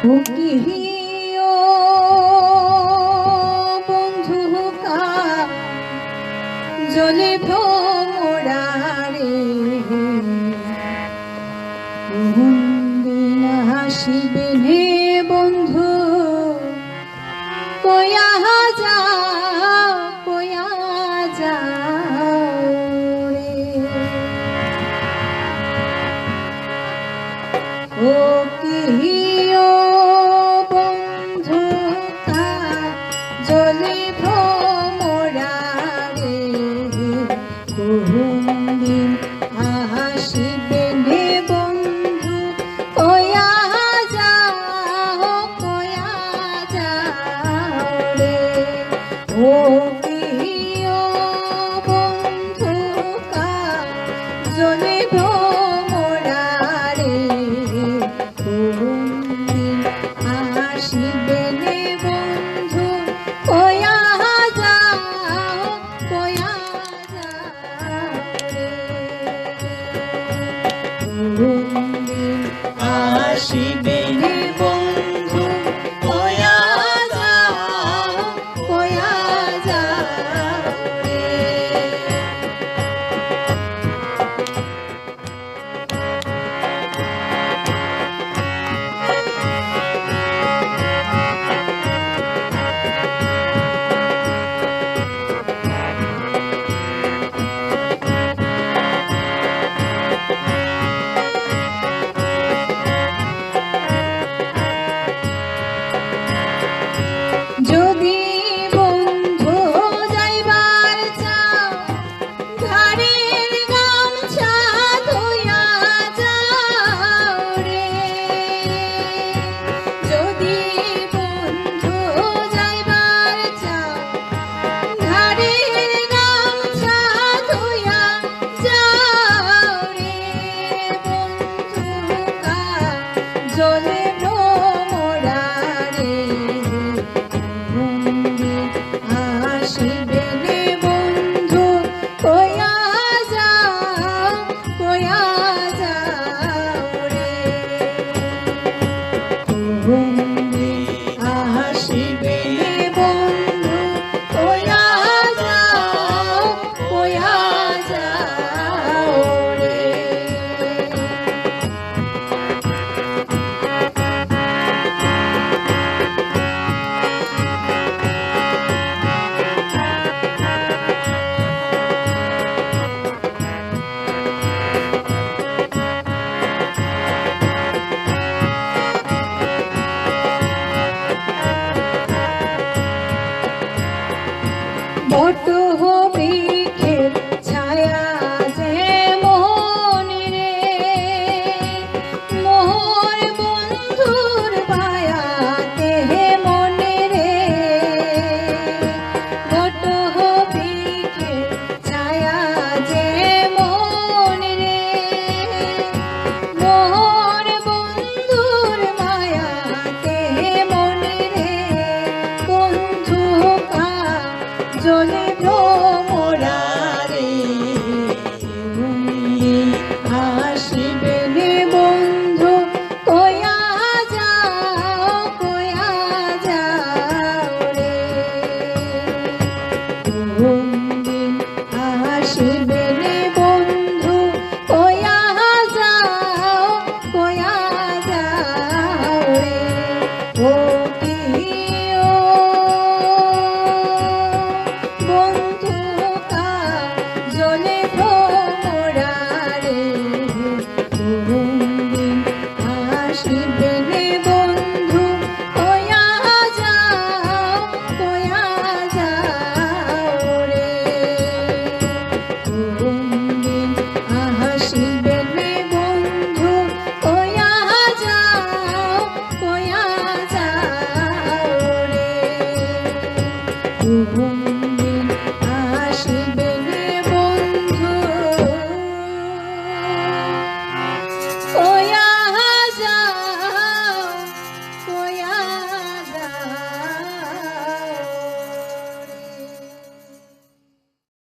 ও কি ও বন্ধু কা জলে ভ্রমরারে দিন আসিবে নে বন্ধু কয়া যা রে ও কি ও বন্ধু কা জলে ভ্রমরারে দিন আসিবে নে বন্ধু কয়া যাও রে ও কি ও বন্ধু কা জলে ভ্রমরারে দিন আসিবে নে বন্ধু কয়া যাও রে দিন আসিবে নে বন্ধু কয়া যাও রে যদি বন্ধু যাইবার চাও ঘাড়ের গামছা ধুইয়া যাও রে যদি বন্ধু যাইবার চাও ঘাড়ের গামছা ধুইয়া যাও রে বন্ধু কা জলে ভ্রমরারে আসিবে নে বন্ধু কয়া যাও রে